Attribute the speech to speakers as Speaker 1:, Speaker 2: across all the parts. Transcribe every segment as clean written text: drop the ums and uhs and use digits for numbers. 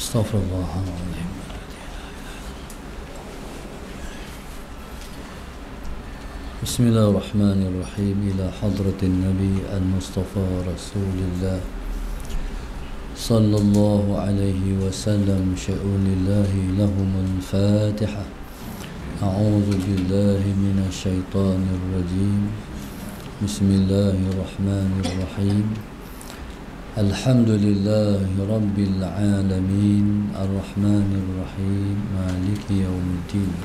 Speaker 1: Astaghfirullahaladzim. Bismillahirrahmanirrahim. Ila hadratin Nabi al-Mustafa Rasulullah sallallahu alaihi wasallam, sya'unillahi lahumul Fatiha. A'udzu billahi minasy syaithanir rajim. Bismillahirrahmanirrahim. Alhamdulillahi rabbil alamin, arrahmanir rahim, maliki yaumiddin.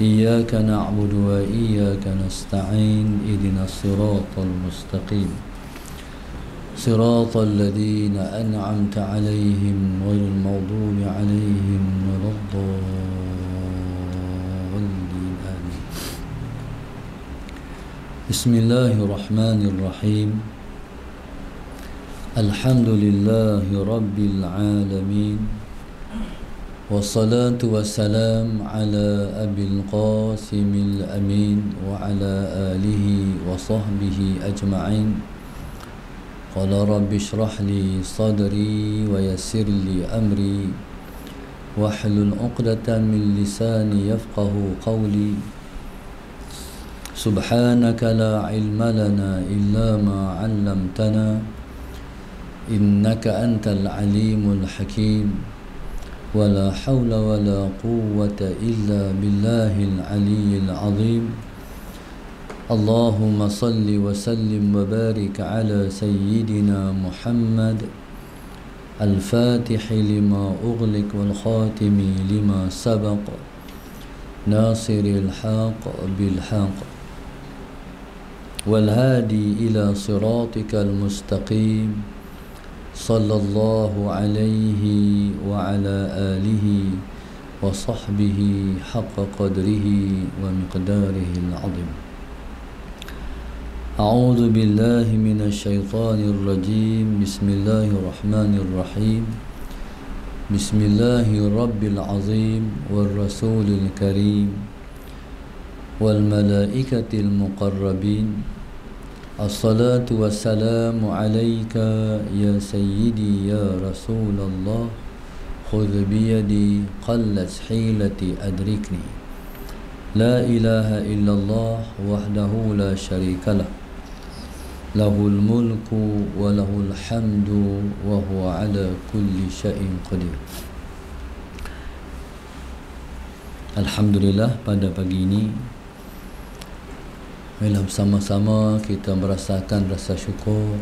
Speaker 1: Iyyaka na'budu wa iyyaka nasta'in, ihdinas siratal mustaqim, siratal ladzina an'amta 'alaihim ghairil maghdubi 'alaihim waladdallin. Amin. Bismillahirrahmanirrahim. Alhamdulillahi rabbil alamin, wassalatu wassalam ala abil qasimil amin wa ala alihi wa sahbihi ajma'in. Qala rabbi shrah li sadri wa yassir li amri wahlul 'uqdatan min lisani yafqahu qawli. Subhanaka la ilma lana illa ma 'allamtana innaka antal alimul hakim. Wala hawla wala quwwata illa billahil aliyyil azim. Allahumma salli wa sallim wa barik ala sayyidina Muhammad al-fatihi lima ughliq wal khatimi lima sabaq, nasiril haq bil haq, wal hadi ila siratikal mustaqim. Sallallahu alaihi wa ala alihi wa sahbihi haqqa qadrihi wa miqdarihi al-azim. A'udzu billahi minasy syaithanir rajim. Bismillahirrahmanirrahim. Bismillahirabbil azim war rasulil karim wal malaikatil muqarrabin. Assalatu wassalamu alayka ya sayyidi ya Rasulullah. Khudh biyadi qallat hilati adrikni. La ilaha illallah wahdahu la syarikalah, lahul mulku wa lahul hamdu wa huwa ala kulli syai'in qadir. Alhamdulillah, pada pagi ini marilah bersama-sama kita merasakan rasa syukur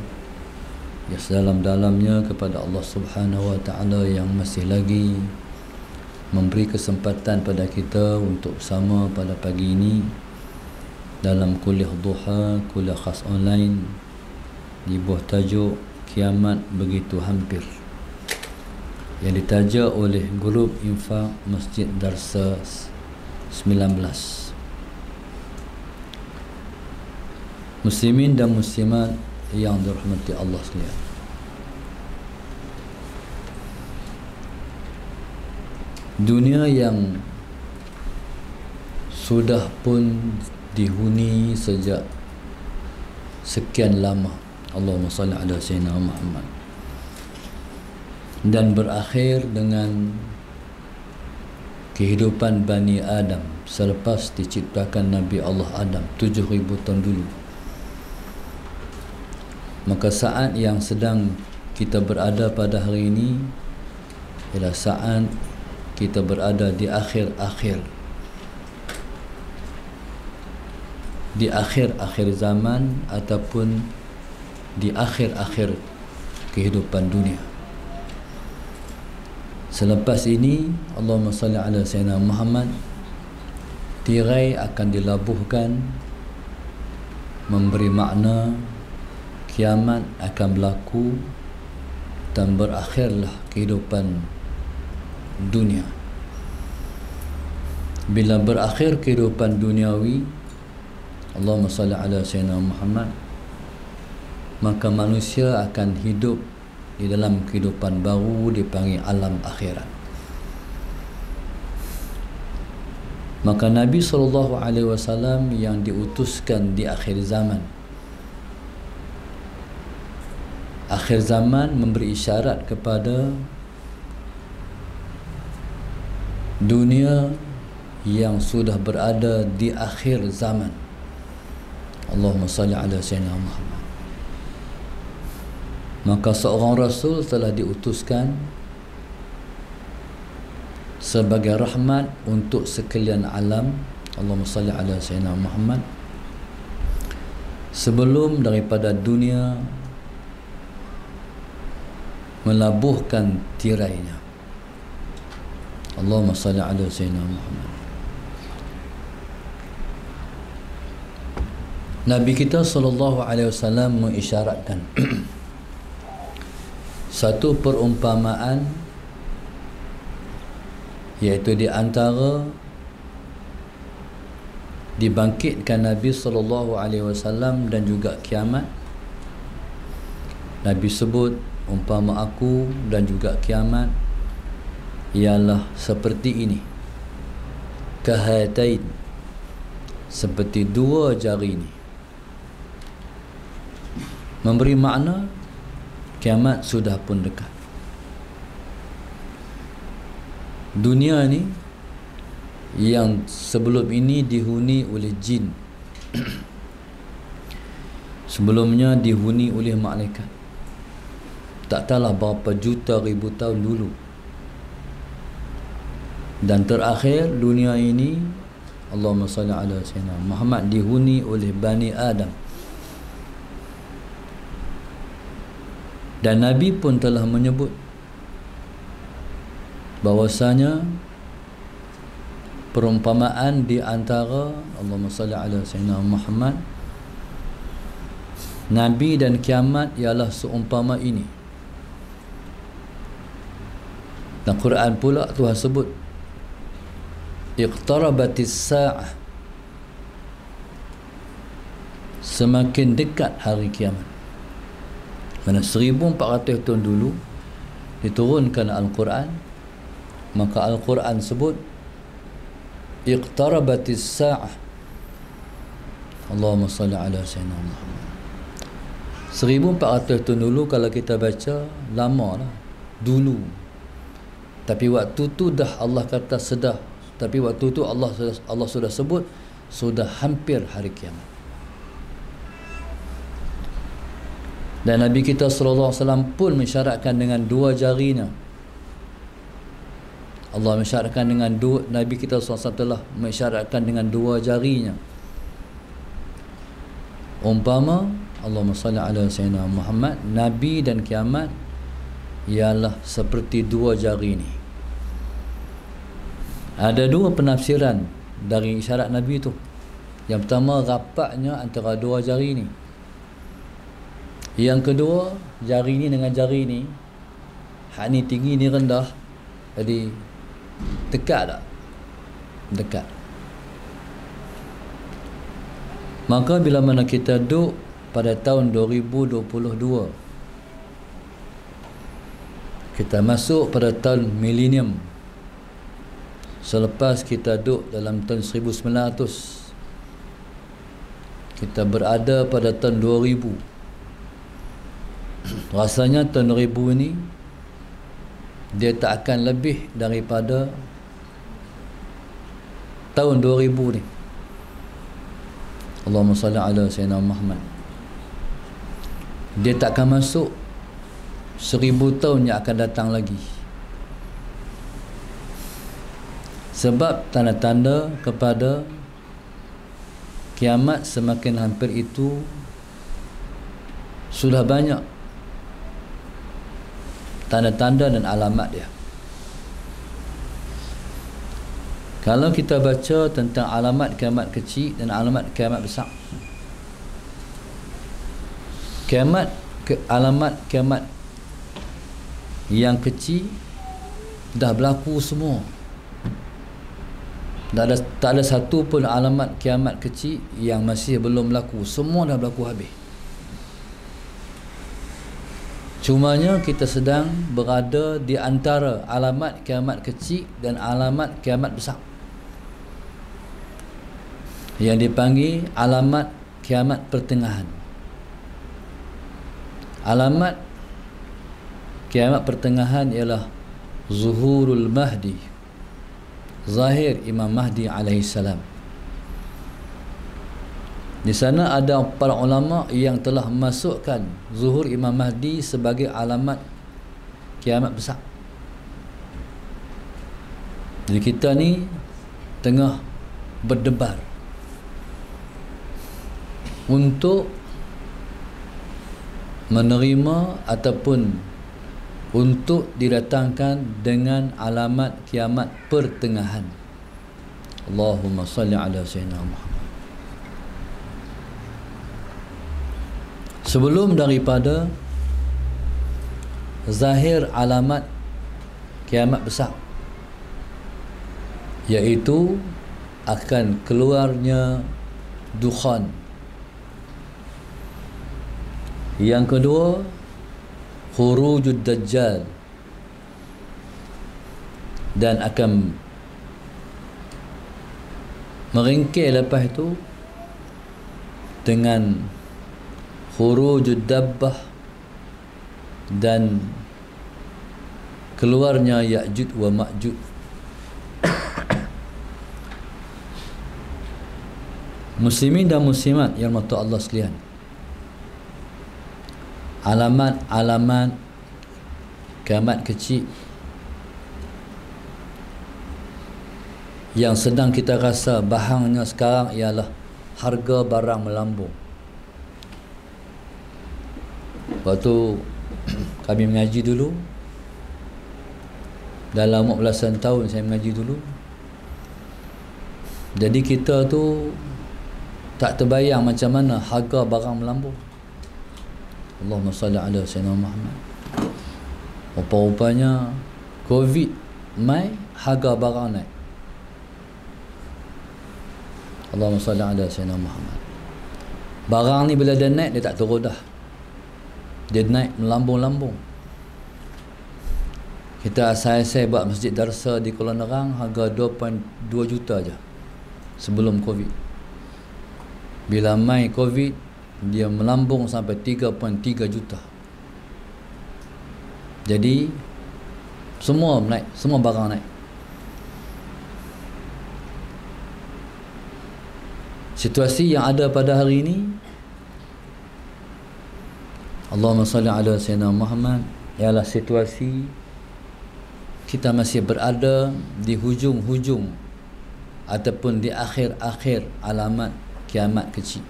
Speaker 1: yang sedalam-dalamnya kepada Allah Subhanahu wa Ta'ala yang masih lagi memberi kesempatan pada kita untuk bersama pada pagi ini dalam kuliah duha, kuliah khas online di buah tajuk Kiamat Begitu Hampir, yang ditaja oleh grup infak Masjid Darsa 19. Muslimin dan muslimat yang dirahmati Allah sekalian, dunia yang sudah pun dihuni sejak sekian lama, Allahumma salli ala sayyidina Muhammad, dan berakhir dengan kehidupan Bani Adam selepas diciptakan Nabi Allah Adam 7,000 tahun dulu. Maka saat yang sedang kita berada pada hari ini ialah saat kita berada di akhir-akhir zaman ataupun di akhir-akhir kehidupan dunia. Selepas ini, Allahumma salli ala sayyidina Muhammad, tirai akan dilabuhkan, memberi makna kiamat akan berlaku dan berakhirlah kehidupan dunia. Bila berakhir kehidupan duniawi, Allahumma salli ala sayyidina Muhammad, maka manusia akan hidup di dalam kehidupan baru dipanggil alam akhirat. Maka Nabi SAW yang diutuskan di akhir zaman memberi isyarat kepada dunia yang sudah berada di akhir zaman. Allahumma salli ala sayyidina Muhammad. Maka seorang Rasul telah diutuskan sebagai rahmat untuk sekalian alam. Allahumma salli ala sayyidina Muhammad. Sebelum daripada dunia melabuhkan tirainya. Allahumma salli ala sayyidina Muhammad. Nabi kita sallallahu alaihi wasallam mengisyaratkan satu perumpamaan, iaitu di antara dibangkitkan Nabi sallallahu alaihi wasallam dan juga kiamat. Nabi sebut umpama aku dan juga kiamat ialah seperti ini, kahatain, seperti dua jari ini. Memberi makna kiamat sudah pun dekat. Dunia ni yang sebelum ini dihuni oleh jin, sebelumnya dihuni oleh malaikat, tak tahulah berapa juta ribu tahun dulu, dan terakhir dunia ini, Allahumma salli ala sayyidina Muhammad, dihuni oleh Bani Adam. Dan Nabi pun telah menyebut bahwasanya perumpamaan di antara Allahumma salli ala sayyidina Muhammad, Nabi dan kiamat ialah seumpama ini. Dan Quran pula Tuhan sebut iqtarabatis sa'ah, semakin dekat hari kiamat. Mana 1400 tahun dulu diturunkan Al-Quran, maka Al-Quran sebut iqtarabatis sa'ah. Allahumma salli ala sayyidina Muhammad. 1400 tahun dulu kalau kita baca, lama lah dulu, tapi waktu tu dah Allah kata sedah, tapi waktu tu Allah sudah sebut sudah hampir hari kiamat. Dan Nabi kita sallallahu alaihi wasallam pun mensyaratkan dengan dua jarinya. Allah mensyaratkan dengan dua, Nabi kita sallallahu alaihi wasallam telah mensyaratkan dengan dua jarinya. Umpama Allahumma salli ala sayyidina Muhammad, Nabi dan kiamat ialah seperti dua jari ini. Ada dua penafsiran dari isyarat Nabi itu. Yang pertama, rapatnya antara dua jari ini. Yang kedua, jari ini dengan jari ini, hak ni tinggi ni rendah, jadi dekat tak? Dekat. Maka bila mana kita duduk pada tahun 2022, kita masuk pada tahun milenium, selepas kita duduk dalam tahun 1900, kita berada pada tahun 2000. Rasanya tahun 2000 ini dia tak akan lebih daripada tahun 2000 ni. Allahumma salli ala sayyidina Muhammad. Dia tak akan masuk 1000 tahun yang akan datang lagi. Sebab tanda-tanda kepada kiamat semakin hampir itu sudah banyak, tanda-tanda dan alamat dia. Kalau kita baca tentang alamat kiamat kecil dan alamat kiamat besar, alamat kiamat yang kecil dah berlaku semua. Tak ada satu pun alamat kiamat kecil yang masih belum berlaku. Semua dah berlaku habis. Cumanya kita sedang berada di antara alamat kiamat kecil dan alamat kiamat besar, yang dipanggil alamat kiamat pertengahan. Alamat kiamat pertengahan ialah zuhurul mahdi zahir Imam Mahdi alaihi salam. Di sana ada para ulama yang telah masukkan zuhur Imam Mahdi sebagai alamat kiamat besar. Jadi kita ni tengah berdebar untuk menerima ataupun untuk didatangkan dengan alamat kiamat pertengahan. Allahumma salli ala sayyidina Muhammad. Sebelum daripada zahir alamat kiamat besar, iaitu akan keluarnya dukhan. Yang kedua, khurujud dajjal, dan akan meringkir lepas itu dengan khurujud dabbah dan keluarnya Ya'juj wa Ma'juj. Muslimin dan muslimat yang mata Allah sekalian, alamat-alamat kiamat kecil yang sedang kita rasa bahangnya sekarang ialah harga barang melambung. Waktu kami mengaji dulu, dalam 15 tahun saya mengaji dulu, jadi kita tu tak terbayang macam mana harga barang melambung. Allahumma salli ala sayyidina Muhammad. Rupa-rupanya Covid mai, harga barang naik. Allahumma salli ala sayyidina Muhammad. Barang ni bila dia naik, dia tak turun dah, dia naik melambung-lambung. Kita asal-asal buat masjid darsa di Kuala Nerang harga 2.2 juta je sebelum Covid. Bila mai Covid, dia melambung sampai 3.3 juta. Jadi semua naik, semua barang naik. Situasi yang ada pada hari ini, Allahumma salli ala sayyidina Muhammad, ialah situasi kita masih berada di hujung-hujung ataupun di akhir-akhir alamat kiamat kecil.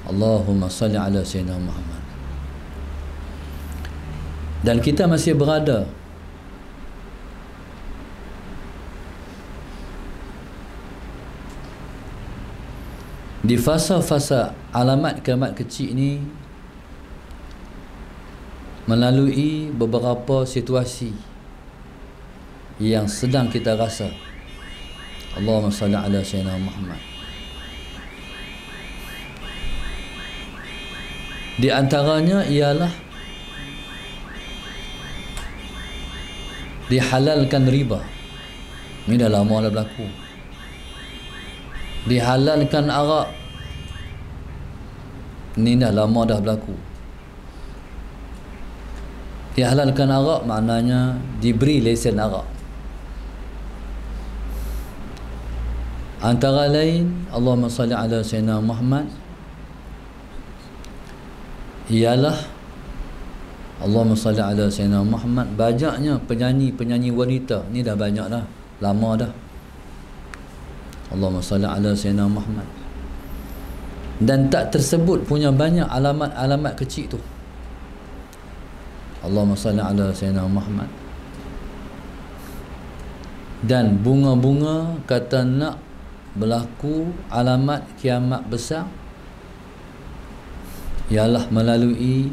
Speaker 1: Allahumma salli ala sayyidina Muhammad. Dan kita masih berada di fasa-fasa alamat kiamat kecil ini melalui beberapa situasi yang sedang kita rasa. Allahumma salli ala sayyidina Muhammad. Di antaranya ialah dihalalkan riba. Ini dah lama dah berlaku. Dihalalkan arak. Ini dah lama dah berlaku. Dihalalkan arak maknanya diberi lesen arak. Antara lain, Allahumma salli ala sayyidina Muhammad, ialah Allahumma salli ala sayyidina Muhammad, banyaknya penyanyi-penyanyi wanita. Ni dah banyak dah, lama dah. Allahumma salli ala sayyidina Muhammad. Dan tak tersebut punya banyak alamat-alamat kecil tu. Allahumma salli ala sayyidina Muhammad. Dan bunga-bunga kata nak berlaku alamat kiamat besar ialah melalui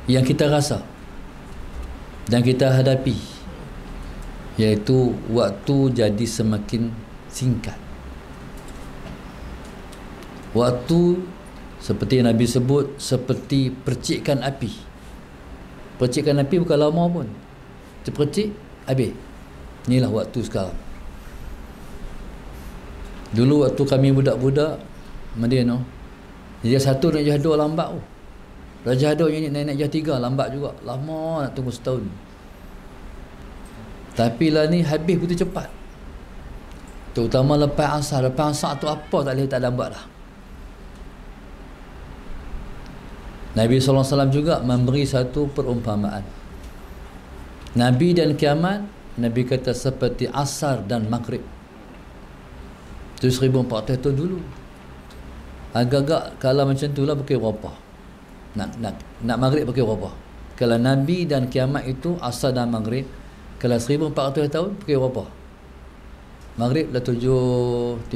Speaker 1: yang kita rasa dan kita hadapi, iaitu waktu jadi semakin singkat. Waktu seperti Nabi sebut seperti percikan api. Percikan api bukan lama pun, terpercik habis. Inilah waktu sekarang. Dulu waktu kami budak-budak Madinah, Darjah 1 nak Darjah 2 lambat tu. Darjah 2 ni naik Darjah 3 lambat juga. Lama nak tunggu setahun. Tapi lah ni habis begitu cepat. Terutama lepas asar. Lepas asar tu apa tak boleh tak ada buat dah. Nabi SAW juga memberi satu perumpamaan. Nabi dan kiamat, Nabi kata seperti asar dan maghrib. Itu 1400 tahun dulu. Agak-agak kalau macam tu lah pukul berapa? Nak maghrib pukul berapa? Kalau Nabi dan kiamat itu asar dan maghrib, kalau 1400 tahun pukul berapa? Maghrib dah 7.30,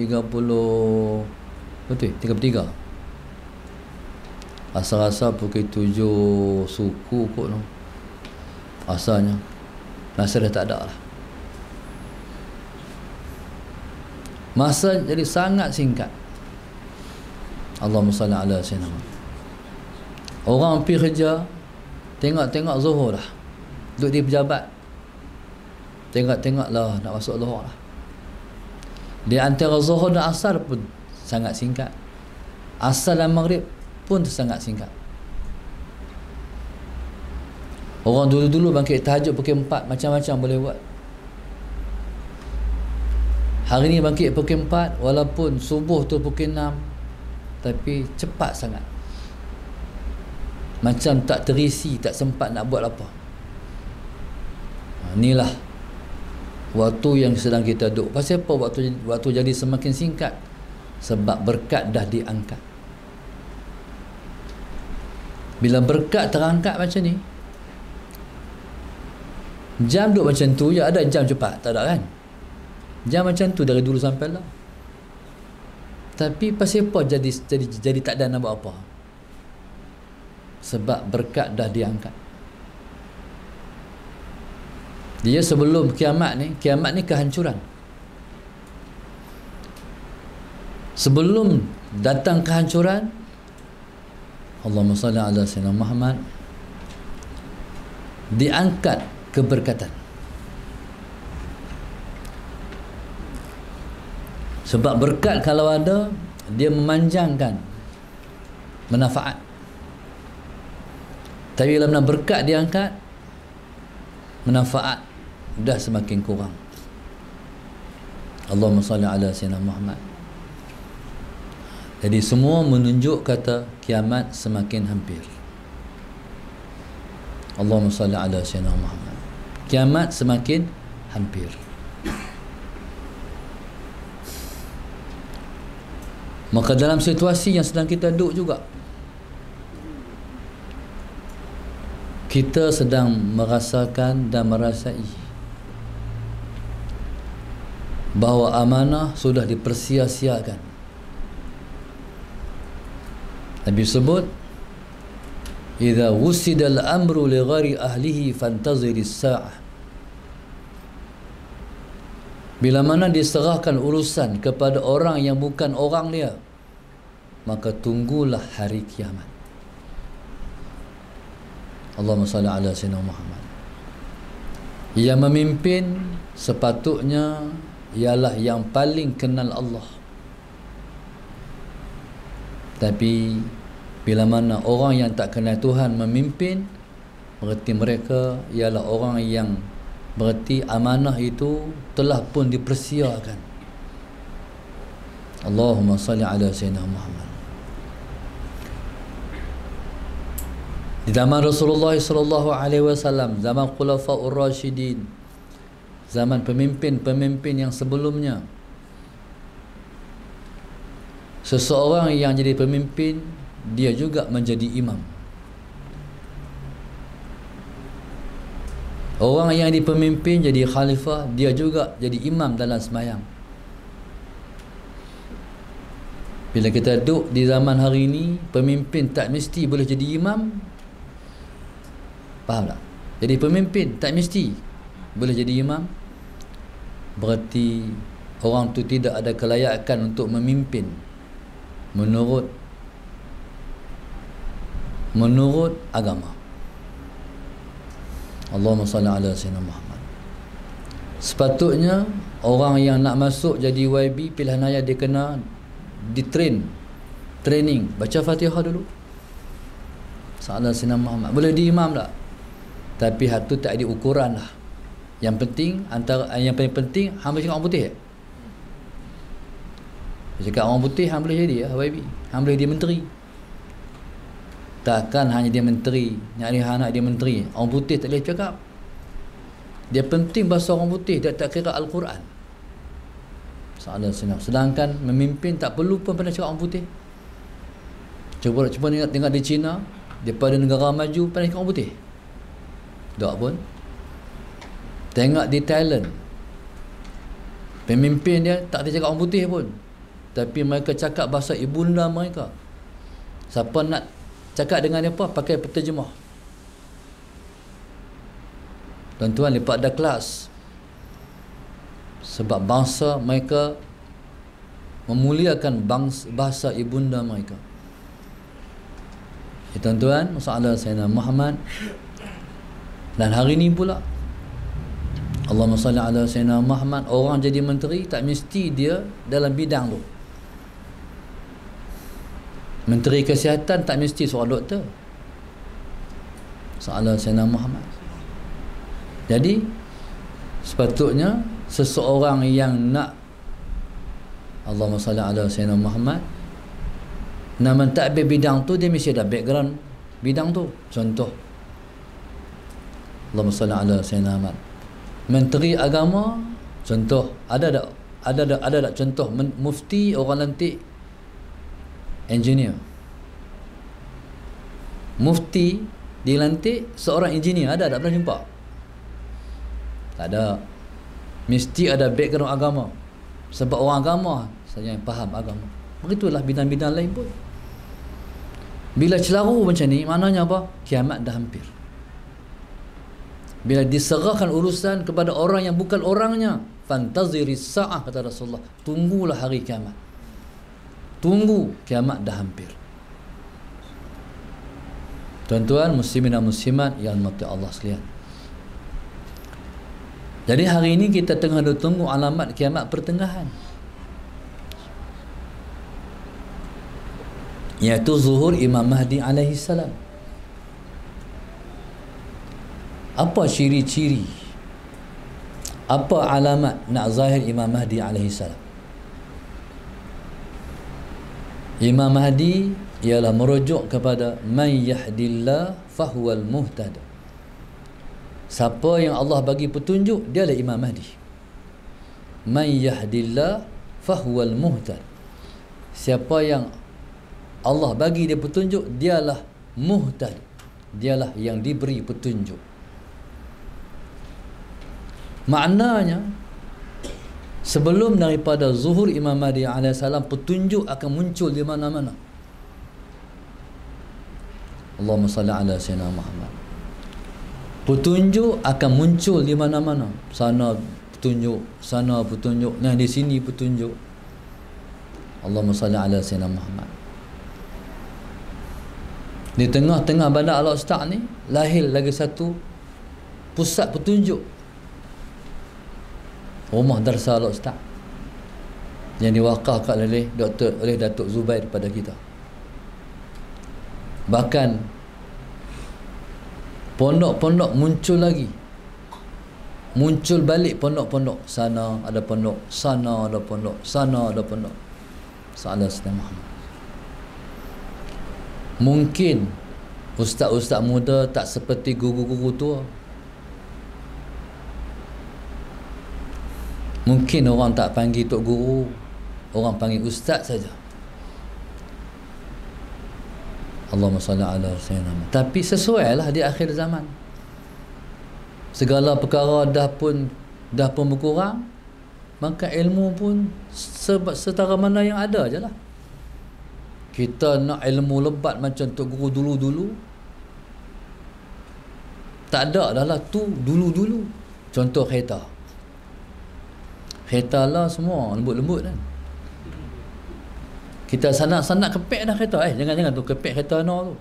Speaker 1: betul? 33. Asar-asar pukul 7 suku kot no. Asalnya masa dah tak ada lah. Masa jadi sangat singkat. Allahumma salli ala sayyidina. Orang pergi kerja, tengok-tengok zuhur dah. Duduk di pejabat, tengok-tengok lah nak masuk zuhur lah. Di antara zuhur dan asar pun sangat singkat. Asar dan maghrib pun sangat singkat. Orang dulu-dulu bangkit tahajud pukul 4 macam-macam boleh buat. Hari ni bangkit pukul 4 walaupun subuh tu pukul 6, tapi cepat sangat. Macam tak terisi, tak sempat nak buat apa. Inilah waktu yang sedang kita duduk. Pasal apa waktu jadi semakin singkat? Sebab berkat dah diangkat. Bila berkat terangkat macam ni, jam duduk macam tu je. Ada jam cepat? Tak ada kan? Jam macam tu dari dulu sampai lah. Tapi pasal apa jadi tak ada nak buat apa? Sebab berkat dah diangkat. Dia sebelum kiamat ni kehancuran. Sebelum datang kehancuran, Allahumma salli ala sayyidina Muhammad, diangkat keberkatan. Sebab berkat kalau ada, dia memanjangkan manfaat. Tapi bila berkat diangkat, manfaat dah semakin kurang. Allahumma salli ala sayyidina Muhammad. Jadi semua menunjuk kata kiamat semakin hampir. Allahumma salli ala sayyidina Muhammad. Kiamat semakin hampir. Maka dalam situasi yang sedang kita duduk juga, kita sedang merasakan dan merasai bahawa amanah sudah dipersia-siakan. Nabi sebut, "Idza wusida al-amru li ghairi ahlihi fantaziri as-sa'ah." Bila mana diserahkan urusan kepada orang yang bukan orang dia, maka tunggulah hari kiamat. Allahumma salli ala sayyidina Muhammad. Yang memimpin sepatutnya ialah yang paling kenal Allah. Tapi bila mana orang yang tak kenal Tuhan memimpin, berarti mereka ialah orang yang berarti amanah itu telah pun dipersiakan. Allahumma salli ala sayyidina Muhammad. Di zaman Rasulullah sallallahu alaihi wasallam, zaman Khulafaur Rasyidin, zaman pemimpin-pemimpin yang sebelumnya, seseorang yang jadi pemimpin, dia juga menjadi imam. Orang yang dipemimpin jadi khalifah, dia juga jadi imam dalam sembahyang. Bila kita duduk di zaman hari ini, pemimpin tak mesti boleh jadi imam. Faham tak? Jadi pemimpin tak mesti boleh jadi imam. Berarti orang tu tidak ada kelayakan untuk memimpin menurut agama. Allahumma salli ala sayyidina Muhammad. Sepatutnya orang yang nak masuk jadi YB pilihan raya, dia kena training baca Fatihah dulu. Sallallahu alaihi Muhammad. Boleh di imam tak? Tapi hak tu tak ada ukuran lah. Yang penting, yang paling penting hamba cakap orang putih. Dia cakap orang putih hang boleh jadi Habibie, hang boleh dia menteri. Takkan hanya dia menteri, anak dia menteri, orang putih tak boleh cakap. Dia penting bahasa orang putih, dia tak kira Al-Quran. Soalan senang. Sedangkan memimpin tak perlu pun pandai cakap orang putih. Cuba tengok di China, daripada negara maju pandai cakap orang putih. Tak pun. Tengok di Thailand, pemimpin dia tak ada cakap orang putih pun, tapi mereka cakap bahasa ibunda mereka. Siapa nak cakap dengan dia apa, pakai penterjemah. Tuan-tuan, lepas ada kelas, sebab bangsa mereka memuliakan bahasa ibunda mereka. Tuan-tuan, masalah Sayyidina Muhammad. Dan hari ini pula, Allahumma salli ala Sayyidina Muhammad, orang jadi menteri tak mesti dia dalam bidang tu. Menteri Kesihatan tak mesti seorang doktor. Salah Sayyidina Muhammad. Jadi sepatutnya seseorang yang nak, Allahumma salli ala Sayyidina Muhammad, nak mentadbir bidang tu, dia mesti ada background bidang tu. Contoh, Allahumma salli ala Sayyidina Muhammad, Menteri Agama, contoh, ada tak contoh mufti orang lantik engineer? Mufti dilantik seorang engineer, ada tak pernah jumpa? Tak ada. Mesti ada background agama, sebab orang agama saja yang faham agama. Begitulah bidang-bidang lain pun. Bila celaru macam ni, maknanya apa? Kiamat dah hampir. Bila diserahkan urusan kepada orang yang bukan orangnya, fantaziris sa'ah, kata Rasulullah, tunggulah hari kiamat. Tunggu, kiamat dah hampir. Tuan-tuan, muslimin dan muslimat yang dirahmati Allah sekalian. Jadi hari ini kita tengah tunggu alamat kiamat pertengahan, iaitu zuhur Imam Mahdi alaihi salam. Apa ciri-ciri, apa alamat nak zahir Imam Mahdi alaihi salam? Imam Mahdi ialah merujuk kepada man yahdillah fahuwal muhtad. Siapa yang Allah bagi petunjuk, dia adalah Imam Mahdi. Man yahdillah fahuwal muhtad. Siapa yang Allah bagi dia petunjuk, dialah muhtad, dialah yang diberi petunjuk. Maknanya, sebelum daripada zuhur Imam Mahdi AS, petunjuk akan muncul di mana-mana. Allahumma salli ala Sayyidina Muhammad. Petunjuk akan muncul di mana-mana. Sana petunjuk, sana petunjuk, nah di sini petunjuk. Allahumma salli ala Sayyidina Muhammad. Di tengah-tengah bandar Al-Ustaz ni lahir lagi satu pusat petunjuk, rumah Darsa Al-Ustaz, yang diwakafkan oleh Datuk Zubair kepada kita. Bahkan pondok-pondok muncul lagi, muncul balik pondok-pondok. Sana ada pondok, sana ada pondok, sana ada pondok. Salah Sayyidina Muhammad. Mungkin ustaz-ustaz muda tak seperti guru-guru tua. Mungkin orang tak panggil tok guru, orang panggil ustaz saja. Allahumma salli ala Sayyidina Muhammad. Tapi sesuailah di akhir zaman, segala perkara dah pun berkurang, maka ilmu pun setara mana yang ada je lah. Kita nak ilmu lebat macam tok guru dulu-dulu, tak ada dah lah tu dulu-dulu. Contoh kereta lah semua lembut-lembut kan. Kita sanak kepek dah kereta. Jangan tu kepek kereta tu.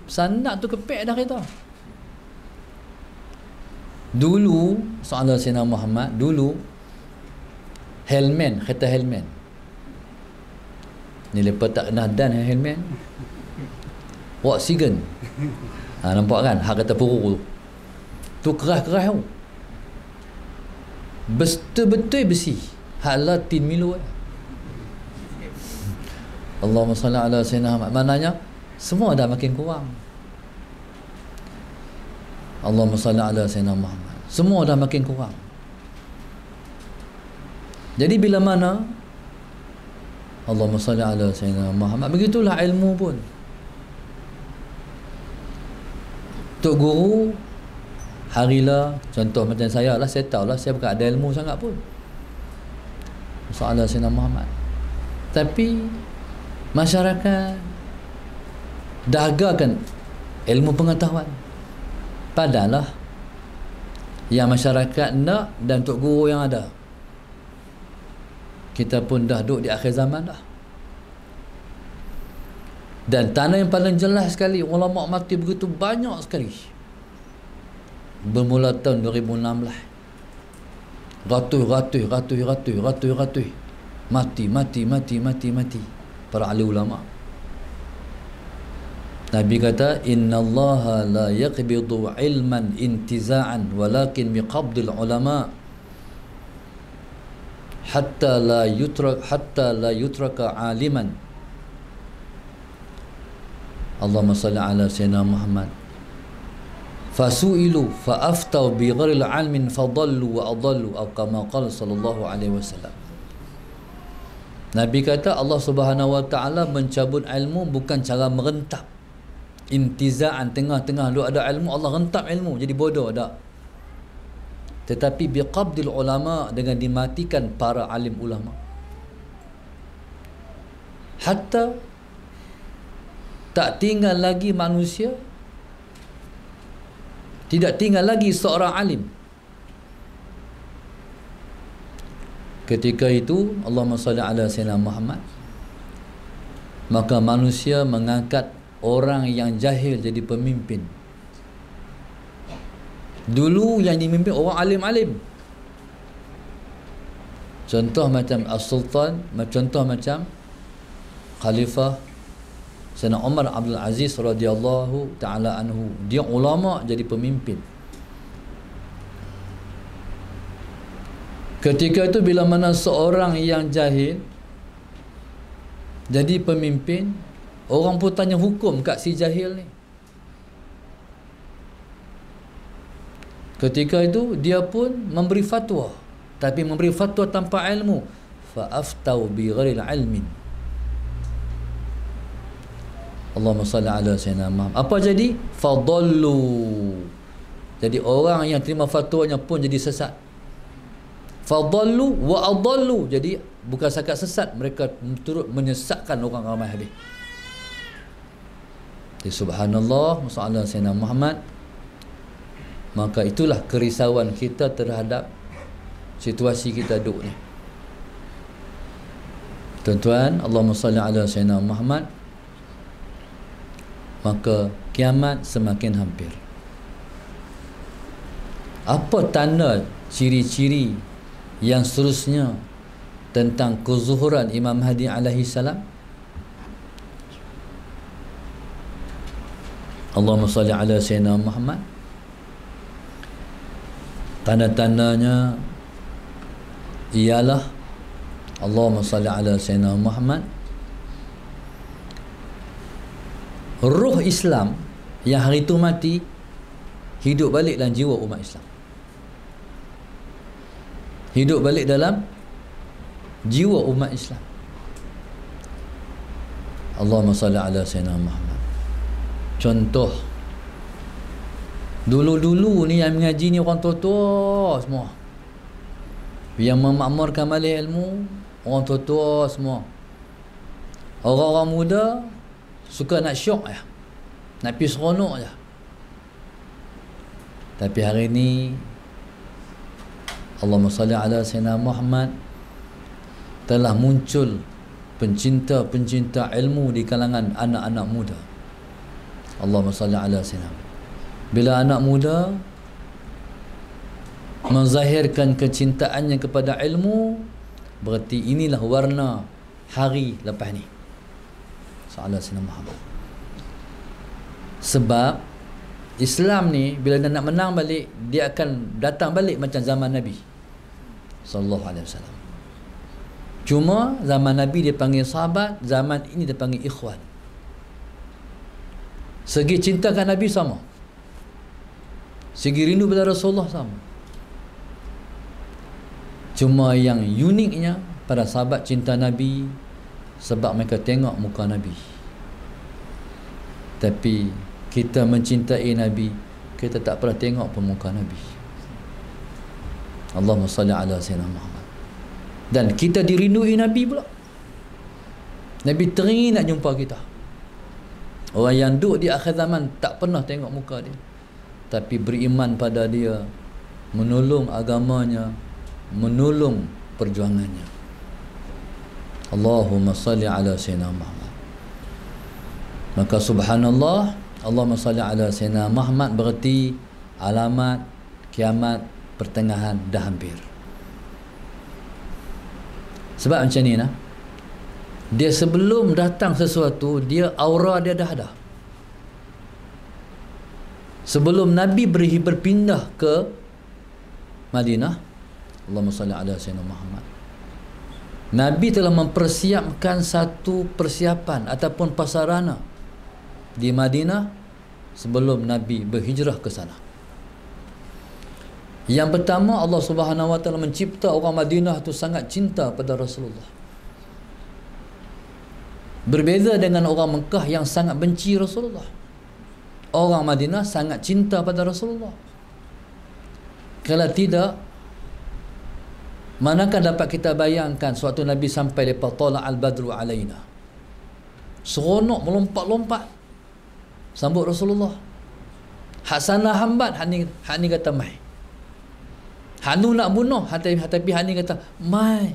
Speaker 1: Sanak tu kepek dah kereta. Dulu soalan Sayyidina Muhammad, dulu helmen, kereta helmen ni lepas tak kena dan helmen oksigen. Nampak kan hak kata puru tu keras-keras tu, betul-betul besi, hala tin milo. Allahumma salli ala sayyidina Muhammad. Maknanya semua dah makin kurang. Allahumma salli ala sayyidina Muhammad. Semua dah makin kurang. Jadi bila mana Allahumma salli ala sayyidina Muhammad, begitulah ilmu pun. Tok guru harilah, contoh macam saya lah, saya tahu lah saya bukan ada ilmu sangat pun. Sallallahu Sayyidina Muhammad. Tapi masyarakat dahagakan ilmu pengetahuan. Padahal yang masyarakat nak dan tok guru yang ada. Kita pun dah duduk di akhir zaman dah. Dan tanda yang paling jelas sekali, ulama mati begitu banyak sekali. Bermula tahun 2016. Ratus. Mati. Para ahli ulama. Nabi kata, innallaha la yaqbidu ilman intiza'an walakin biqabdil ulama hatta la yutraka aliman. Allahumma salli ala sayyidina Muhammad. Fasu'ilu fa'aftau bi ghairil ilmin fadallu wa adallu, atau kama qala sallallahu alaihi wasallam. Nabi kata Allah Subhanahu wa taala mencabut ilmu bukan cara merentap. Intiza'an, tengah-tengah lu ada ilmu, Allah rentap ilmu jadi bodoh, tak. Tetapi biqabdil ulama, dengan dimatikan para alim ulama. Hatta tak tinggal lagi manusia, tidak tinggal lagi seorang alim. Ketika itu Allahumma salli ala sayyidina Muhammad, maka manusia mengangkat orang yang jahil jadi pemimpin. Dulu yang dipimpin orang alim-alim. Contoh macam As-Sultan, contoh macam Khalifah Sayyidina Umar Abdul Aziz radhiyallahu ta'ala anhu. Dia ulama jadi pemimpin. Ketika itu bila mana seorang yang jahil jadi pemimpin, orang pun tanya hukum kat si jahil ni. Ketika itu dia pun memberi fatwa, tapi memberi fatwa tanpa ilmu. Fa'aftau bi ghairil ilmin. Allahumma salli ala sayyidina Muhammad. Apa jadi? Fadallu. Jadi orang yang terima fatwanya pun jadi sesat. Fadallu wa adallu. Jadi bukan sakat sesat, mereka turut menyesatkan orang ramai habis. Jadi subhanallah, sallallahu sayyidina Muhammad. Maka itulah kerisauan kita terhadap situasi kita duduk ni. Tuan-tuan, Allahumma salli ala sayyidina Muhammad. Maka kiamat semakin hampir. Apa tanda, ciri-ciri yang seterusnya tentang kezuhuran Imam Mahdi alaihi salam? Allahumma salli ala sayyidina Muhammad. Tanda-tandanya ialah Allahumma salli ala sayyidina Muhammad, ruh Islam yang hari itu mati hidup balik dalam jiwa umat Islam. Hidup balik dalam jiwa umat Islam. Allahumma salli ala sayyidina Muhammad. Contoh, dulu-dulu ni yang mengaji ni orang tua-tua semua. Yang memakmurkan balik ilmu orang tua-tua semua. Orang-orang muda suka nak syok je, nak pergi seronok je. Tapi hari ni Allahumma salli ala sayyidina Muhammad, telah muncul pencinta-pencinta ilmu di kalangan anak-anak muda. Allahumma salli ala sayyidina. Bila anak muda menzahirkan kecintaannya kepada ilmu, berarti inilah warna hari lepas ni. Sallallahu alaihi wasallam. Sebab Islam ni bila dia nak menang balik, dia akan datang balik macam zaman Nabi sallallahu alaihi wasallam. Cuma zaman Nabi dia panggil sahabat, zaman ini dia panggil ikhwan. Segi cintakan Nabi sama, segi rindu pada Rasulullah sama. Cuma yang uniknya pada sahabat cinta Nabi sebab mereka tengok muka Nabi. Tapi kita mencintai Nabi, kita tak pernah tengok pun muka Nabi. Allahumma salli ala sayyidina Muhammad. Dan kita dirindui Nabi pula. Nabi teringin nak jumpa kita. Orang yang duduk di akhir zaman tak pernah tengok muka dia, tapi beriman pada dia, menolong agamanya, menolong perjuangannya. Allahumma salli ala sayyidina Muhammad. Maka subhanallah, Allahumma salli ala sayyidina Muhammad berarti alamat kiamat pertengahan dah hampir. Sebab macam ni nah, dia sebelum datang sesuatu, dia aura dia dah ada. Sebelum Nabi berpindah ke Madinah, Allahumma salli ala sayyidina Muhammad, Nabi telah mempersiapkan satu persiapan ataupun prasarana di Madinah sebelum Nabi berhijrah ke sana. Yang pertama, Allah Subhanahu Wa Taala mencipta orang Madinah tu sangat cinta pada Rasulullah. Berbeza dengan orang Mekah yang sangat benci Rasulullah. Orang Madinah sangat cinta pada Rasulullah. Kalau tidak, manakah dapat kita bayangkan suatu Nabi sampai lepas tala al-badru alaina, seronok melompat-lompat sambut Rasulullah. Hak sana hambat, hak ni kata mai. Hanu nak bunuh, tapi hak ni kata mai.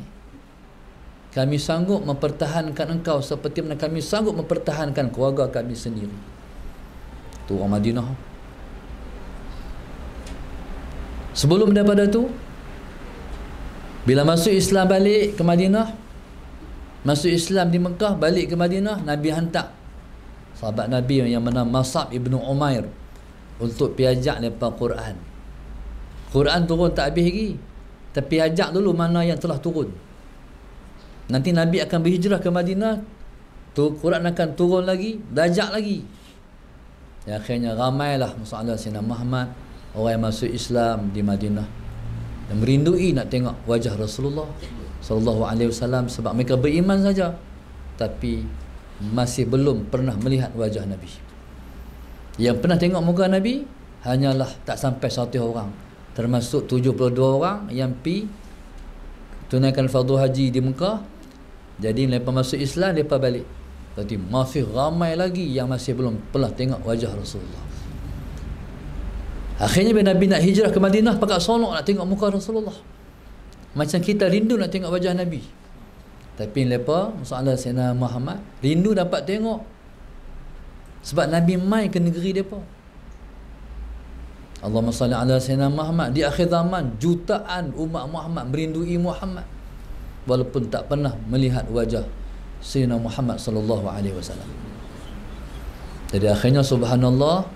Speaker 1: Kami sanggup mempertahankan engkau seperti mana kami sanggup mempertahankan keluarga kami sendiri. Tu orang Madinah. Sebelum daripada tu, bila masuk Islam balik ke Madinah, masuk Islam di Mekah, balik ke Madinah, Nabi hantar sahabat Nabi yang bernama Mus'ab ibnu Umair untuk piajak lepas Quran. Quran turun tak habis lagi, tapi ajak dulu mana yang telah turun. Nanti Nabi akan berhijrah ke Madinah, tu Quran akan turun lagi, belajar lagi. Ya, akhirnya ramailah masalah Sayyidina Muhammad, orang yang masuk Islam di Madinah dan merindui nak tengok wajah Rasulullah sallallahu alaihi wasallam, sebab mereka beriman saja tapi masih belum pernah melihat wajah Nabi. Yang pernah tengok muka Nabi hanyalah tak sampai 100 orang, termasuk 72 orang yang pi tunaikan fardu haji di Mekah. Jadi lepas masuk Islam, lepas balik, berarti masih ramai lagi yang masih belum pernah tengok wajah Rasulullah. Akhirnya bila Nabi nak hijrah ke Madinah, pakat sonok nak tengok muka Rasulullah. Macam kita rindu nak tengok wajah Nabi. Tapi lepas masalah Sayyidina Muhammad, rindu dapat tengok, sebab Nabi mai ke negeri mereka. Allahumma salli ala Sayyidina Muhammad. Di akhir zaman, jutaan umat Muhammad merindui Muhammad walaupun tak pernah melihat wajah Sayyidina Muhammad sallallahu alaihi wasallam. Jadi akhirnya subhanallah,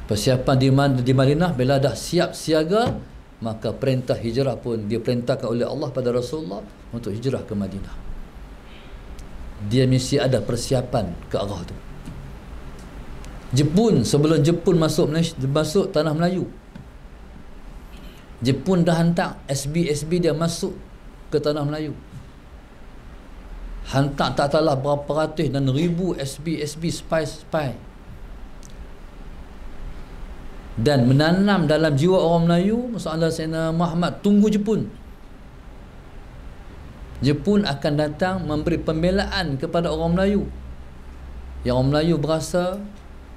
Speaker 1: persiapan di Madinah bila dah siap siaga, maka perintah hijrah pun diperintahkan oleh Allah pada Rasulullah untuk hijrah ke Madinah. Dia mesti ada persiapan ke arah tu. Jepun, sebelum Jepun masuk tanah Melayu, Jepun dah hantar SB dia masuk ke tanah Melayu. Hantar tak tahulah berapa ratus dan ribu SB spy, dan menanam dalam jiwa orang Melayu masalah Sayyidina Muhammad tunggu Jepun. Jepun akan datang memberi pembelaan kepada orang Melayu. Yang orang Melayu berasa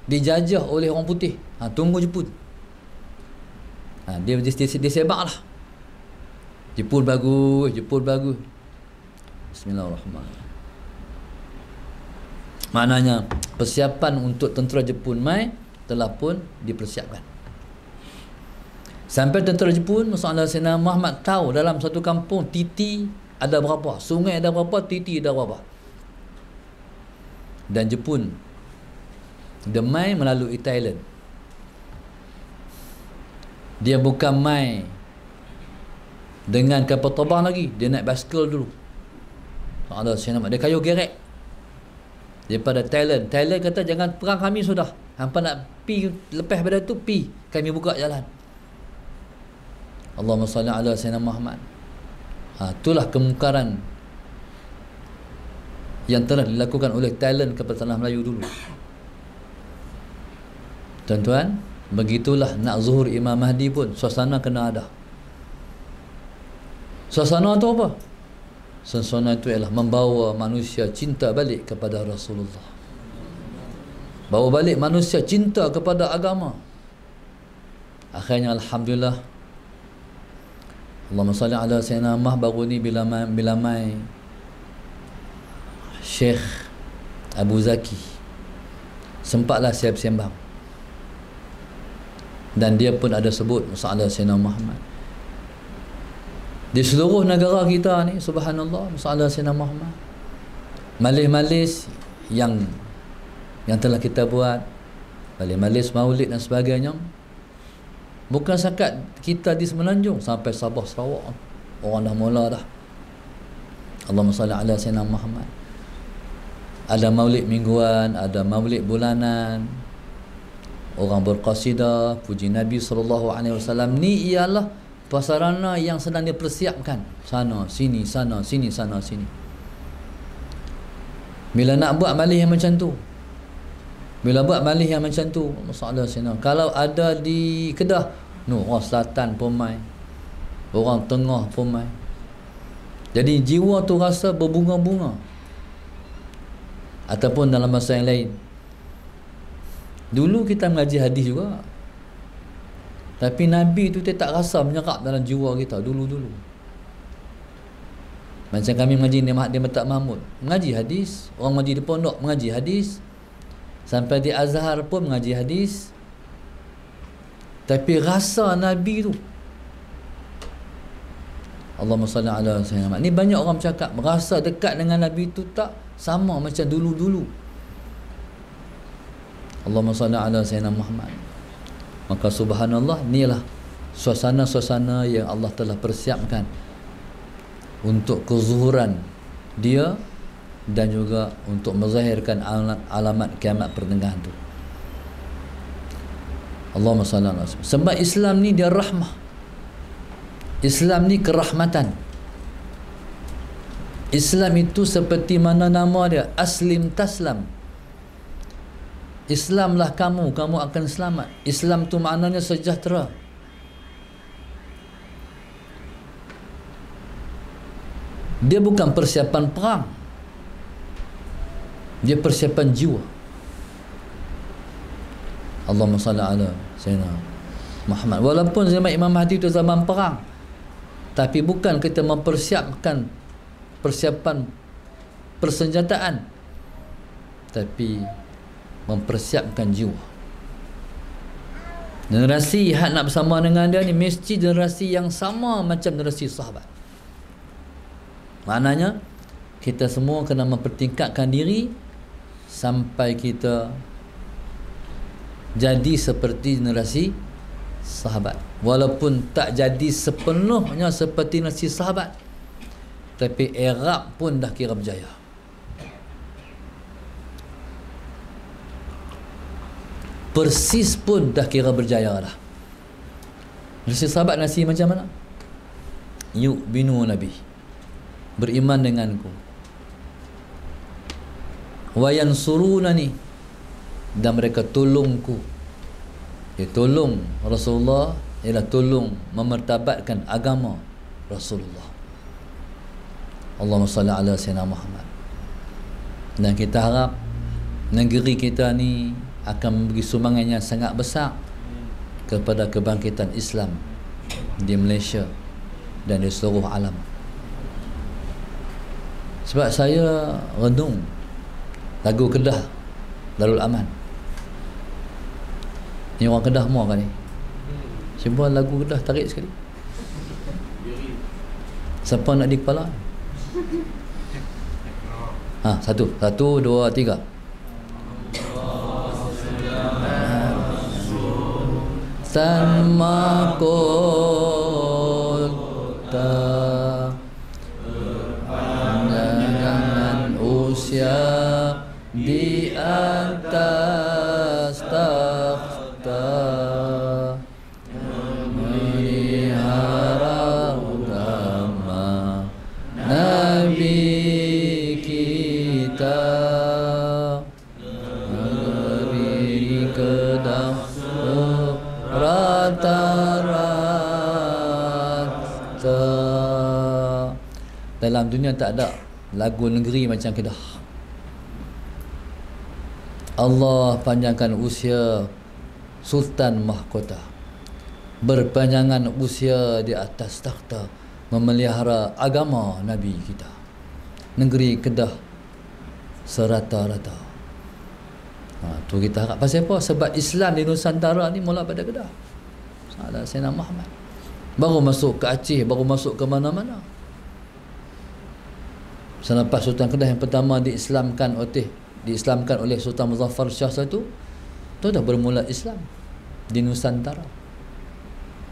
Speaker 1: dijajah oleh orang putih. Tunggu Jepun. Dia sebab lah. Jepun bagus. Bismillahirrahmanirrahim. Maknanya persiapan untuk tentera Jepun mai telah pun dipersiapkan. Sampai tentera Jepun, masalah Sayyidina Muhammad tahu dalam satu kampung titi ada berapa, sungai ada berapa, titi ada berapa. Dan Jepun dia mai melalui Thailand. Dia bukan mai dengan kapal terbang lagi, dia naik basikal dulu. Ada Sayyidina Muhammad, dia kayu gerek daripada Thailand. Thailand kata jangan perang kami sudah, hampa nak pi lepas pada tu pi, kami buka jalan. Allahumma salli ala Sayyidina Muhammad. Itulah kemungkaran yang telah dilakukan oleh Thailand kepada tanah Melayu dulu. Tuan-tuan, begitulah nak zuhur Imam Mahdi pun suasana kena ada. Suasana tu apa? Suasana itu ialah membawa manusia cinta balik kepada Rasulullah, bawa balik manusia cinta kepada agama. Akhirnya alhamdulillah, Allahumma salli ala Sayyidina Muhammad. Baru ni bila mai Syekh Abu Zaki sempatlah saya bersembang, dan dia pun ada sebut masalah Sayyidina Muhammad. Di seluruh negara kita ni, subhanallah, masalah Sayyidina Muhammad. Majlis-majlis yang telah kita buat, majlis maulid dan sebagainya, bukan sakat kita di Semenanjung, sampai Sabah, Sarawak, orang dah mula dah. Allahumma salli ala Sayyidina Muhammad. Ada maulid mingguan, ada maulid bulanan, orang berqasidah puji Nabi SAW. Ni ialah prasarana yang sedang dipersiapkan, sana sini, sana sini, sana sini. Bila nak buat majlis yang macam tu, masalah sini, kalau ada di Kedah, orang selatan pun mai, orang tengah pun mai. Jadi jiwa tu rasa berbunga-bunga. Ataupun dalam masa yang lain, dulu kita mengaji hadis juga, tapi Nabi tu dia tak rasa menyerap dalam jiwa kita dulu-dulu. Macam kami mengaji di Matak Mahmud, mengaji hadis, orang mengaji di pondok mengaji hadis, sampai di Azhar pun mengaji hadis, tapi rasa Nabi tu, Allahumma salli ala Sayyidina Muhammad. Ni banyak orang bercakap merasa dekat dengan Nabi tu tak sama macam dulu-dulu. Allahumma salli ala Sayyidina Muhammad. Maka subhanallah, inilah suasana-suasana yang Allah telah persiapkan untuk kezuhuran dia, dan juga untuk menzahirkan alamat kiamat pertengahan tu. Allahumma salli ala Sayyidina. Sebab Islam ni dia rahmah, Islam ni kerahmatan. Islam itu seperti mana nama dia, aslim taslam. Islamlah kamu akan selamat. Islam tu maknanya sejahtera. Dia bukan persiapan perang, dia persiapan jiwa. Allahumma salli ala Sayyidina Muhammad. Walaupun zaman Imam Mahdi itu zaman perang, tapi bukan kita mempersiapkan persiapan persenjataan, tapi mempersiapkan jiwa. Generasi yang nak bersama dengan dia ni mesti generasi yang sama macam generasi sahabat. Maknanya kita semua kena mempertingkatkan diri sampai kita jadi seperti generasi sahabat. Walaupun tak jadi sepenuhnya seperti generasi sahabat, tapi Arab pun dah kira berjaya. Persis pun dah kira berjaya dah. Generasi sahabat nasi macam mana? Yu'minu Nabi, beriman denganku, wa yansurunani, dan mereka tolongku. Dia tolong Rasulullah ialah tolong memertabatkan agama Rasulullah. Allahumma salli ala Sayyidina Muhammad. Dan kita harap negeri kita ni akan memberi sumbangan yang sangat besar kepada kebangkitan Islam di Malaysia dan di seluruh alam. Sebab saya renung lagu Kedah Darul Aman. Ni orang Kedah semua kan ni? Siapa lagu Kedah tarik sekali? Siapa nak di kepala? Satu, dua, tiga. Tanma kota usia di atas takhta, memelihara agama Nabi kita, beri kedah rata-rata. Dalam dunia tak ada lagu negeri macam Kedah. Allah panjangkan usia Sultan Mahkota, berpanjangan usia di atas takhta, memelihara agama Nabi kita. Negeri Kedah serata-rata. Tu kita harap. Pasal apa? Sebab Islam di Nusantara ni mula pada Kedah. Salah Sayyidina Muhammad. Baru masuk ke Aceh, baru masuk ke mana-mana. Selepas Sultan Kedah yang pertama diislamkan oleh Sultan Muzaffar Shah satu, tu dah bermula Islam di Nusantara.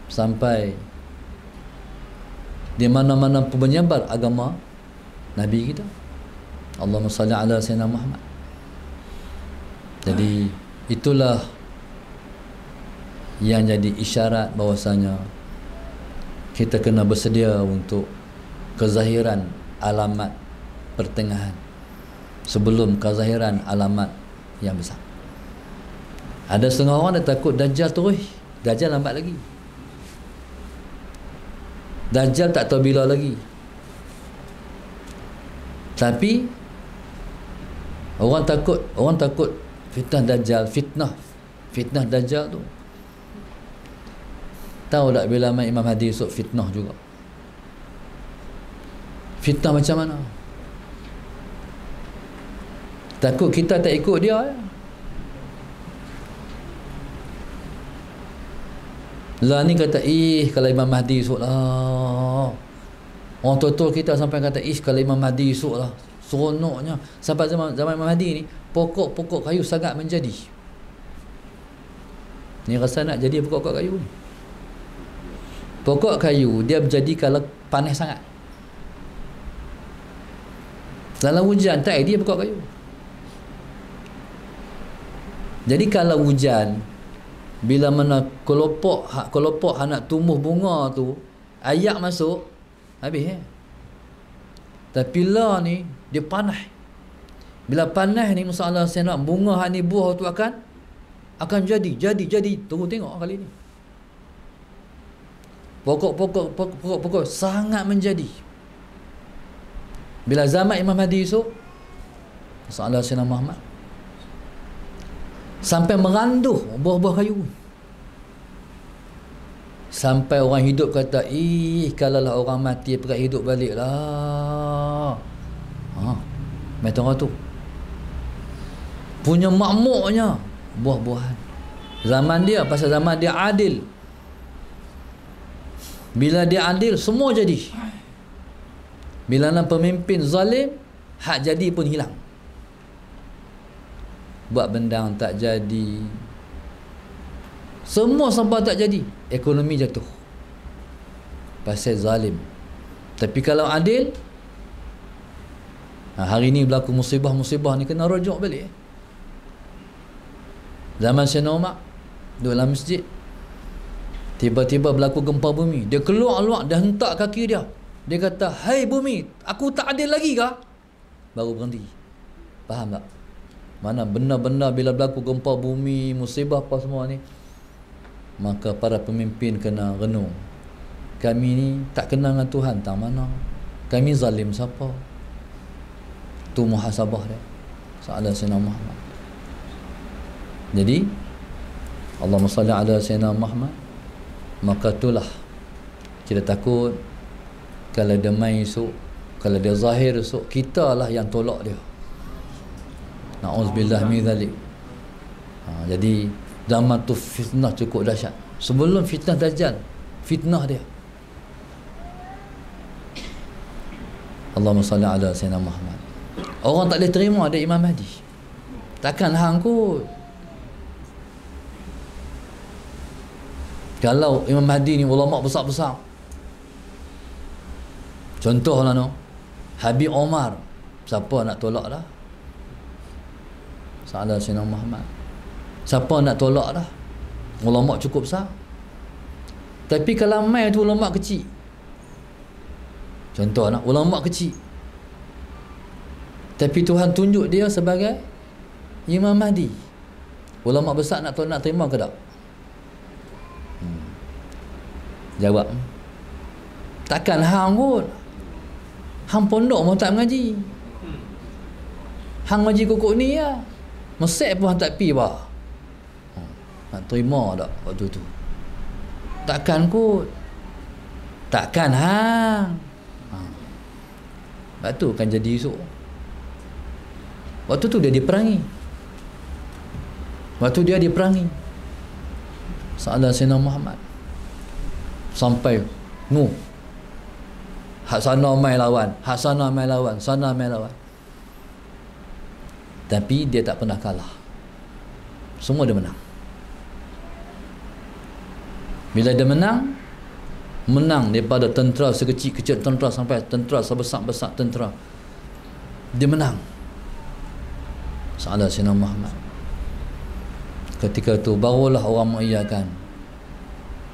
Speaker 1: Sampai di mana-mana pun menyebar agama Nabi kita. Allahumma salli ala Sayyidina Muhammad. Jadi itulah yang jadi isyarat bahawasanya kita kena bersedia untuk kezahiran alamat pertengahan sebelum kezahiran alamat yang besar. Ada setengah orang dah takut Dajjal terus. Dajjal lambat lagi. Dajjal tak tahu bila lagi. Tapi orang takut fitnah Dajjal, fitnah Dajjal tu. Tahu tak bila Imam Mahdi esok fitnah juga. Fitnah macam mana? Takut kita tak ikut dia ya. Lah ni kata kalau Imam Mahdi esok lah. Orang tua-tua kita sampai kata kalau Imam Mahdi esok lah, seronoknya. Sampai zaman Imam Mahdi ni pokok-pokok kayu sangat menjadi. Ni rasa nak jadi pokok kayu ni. Pokok kayu dia menjadi kalau panas sangat. Dalam hujan tak dia pokok kayu. Jadi kalau hujan, bila mana kelopok nak tumbuh bunga tu, ayak masuk, habis Tapi lah ni dia panas. Bila panas ni masalah saya nak bunga hak ni buah tu akan jadi. Tunggu tengok kali ni. Pokok sangat menjadi. Bila zaman Imam Mahdi esok, masalah Sayyidina Muhammad sampai meranduh buah-buah kayu. Sampai orang hidup kata, kalaulah orang mati pergi hidup balik lah. Macam orang tu punya makmuknya buah-buahan. Zaman dia, pasal zaman dia adil. Bila dia adil, semua jadi. Bila nak pemimpin zalim, hak jadi pun hilang. Buat bendang tak jadi, semua sampai tak jadi, ekonomi jatuh pasal zalim. Tapi kalau adil, hari ni berlaku musibah ni kena rujuk balik. Zaman Sayyidina Umar duduk dalam masjid, tiba-tiba berlaku gempa bumi. Dia keluar, dia hentak kaki dia. Dia kata, "Hai bumi, aku tak adil lagi kah?" Baru berhenti. Faham tak? Mana benar-benar bila berlaku gempa bumi, musibah apa semua ni, maka para pemimpin kena renung. Kami ni tak kenal dengan Tuhan, tak mana. Kami zalim siapa? Tu muhasabah dia. Salah Sayyidina Muhammad. Jadi Allahumma salli ala Sayyidina Muhammad. Maka itulah kita takut kalau dia main esok, kalau dia zahir esok, kita lah yang tolak dia. Na'udzubillah min dzalik. Jadi zaman tu fitnah cukup dahsyat. Sebelum fitnah Dajjal, fitnah dia. Allahumma salli ala Sayyidina Muhammad. Orang tak boleh terima ada Imam Mahdi. Takkan hang kot. Kalau Imam Mahdi ni ulama besar-besar, contohlah Habib Omar, siapa nak tolak dah? Salah Sayyidina Muhammad. Siapa nak tolak dah? Ulama cukup besar. Tapi kalau mai tu ulama kecil. Contoh nak ulama kecil. Tapi Tuhan tunjuk dia sebagai Imam Mahdi. Ulama besar nak terima ke tak? Jawab. Takkan hang kot. Hang pondok pun tak mengaji. Hang ngaji kokok ni lah. Mesek pun hang tak pi bah. Nak terima tak waktu tu? Takkan kot. Takkan hang. Lepas tu kan jadi esok. Waktu tu dia diperangi. Waktu dia diperangi. Salah Sayyidina Muhammad. Sampai Nuh. Hak sana mai lawan, hak sana mai lawan, sana mai lawan. Tapi dia tak pernah kalah. Semua dia menang. Bila dia menang, menang daripada tentera sekecil-kecil tentera sampai tentera sebesar-besar tentera. Dia menang. Salah Sayyidina Muhammad. Ketika itu barulah orang mengiyakan,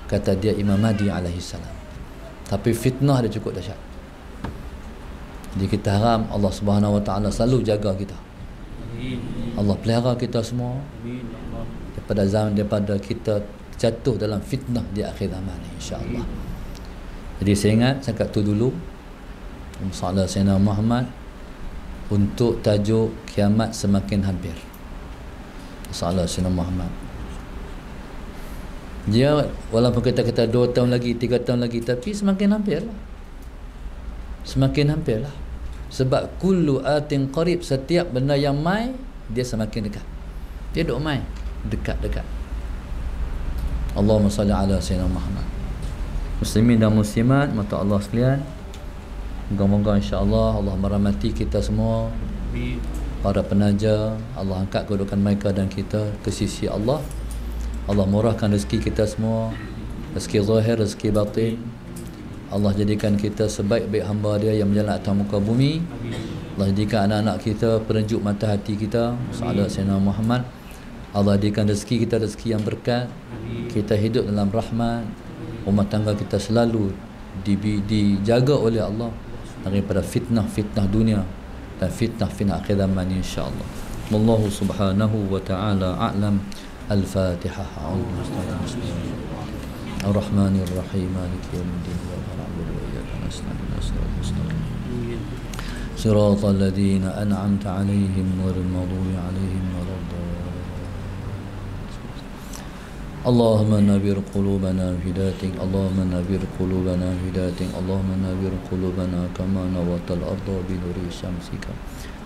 Speaker 1: kata dia Imam Mahdi alaihi salam. Tapi fitnah dia cukup dahsyat. Jadi kita harap Allah Subhanahu Wa Taala selalu jaga kita. Allah pelihara kita semua daripada kita jatuh dalam fitnah di akhir zaman, insya-Allah. Jadi saya ingat setakat tu dulu Salah Sayyidina Muhammad untuk tajuk kiamat semakin hampir. Salah Sayyidina Muhammad. Dia walaupun kita kata 2 tahun lagi, 3 tahun lagi, tapi semakin hampir lah. Semakin hampir lah. Sebab kullu atin qarib, setiap benda yang mai dia semakin dekat. Dia duk mai dekat-dekat. Allahumma salli ala Sayyidina Muhammad. Muslimin dan muslimat mata Allah sekalian, moga-moga insya-Allah Allah merahmati kita semua. Para penaja, Allah angkat kedudukan mereka dan kita ke sisi Allah. Allah murahkan rezeki kita semua, rezeki zahir, rezeki batin. Allah jadikan kita sebaik-baik hamba dia yang berjalan atas muka bumi. Allah jadikan anak-anak kita penejuk mata hati kita. Salat Sayyidina Muhammad. Allah jadikan rezeki kita rezeki yang berkat. Kita hidup dalam rahmat. Rumah tangga kita selalu dijaga oleh Allah daripada fitnah-fitnah dunia dan fitnah-fitnah akhir zaman, insya-Allah. Wallahu subhanahu wa ta'ala a'lam. الفاتحة. أعوذ بالله من الشيطان الرجيم. الرحمن الرحيم مالك يوم الدين إياك نعبد وإياك نستعين صراط المستقيم صراط الذين أنعمت عليهم غير المغضوب عليهم ولا الضالين. اللهم نبر قلوبنا بهدايتك، اللهم نبر قلوبنا بهدايتك، اللهم نبر قلوبنا كما نورت الأرض بنور شمسك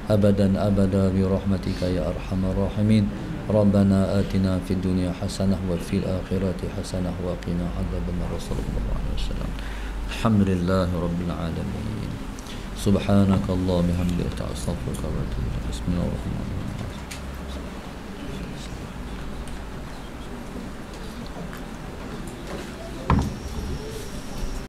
Speaker 1: أبدا أبدا برحمتك يا أرحم الراحمين. ربنا آتنا في الدنيا حسنة وفي الآخرة حسنة وقنا عذاب النار. صلى الله عليه وسلم. الحمد لله رب العالمين. سبحانك اللهم وبحمدك أستغفرك وأتوب إليك. بسم الله الرحمن الرحيم.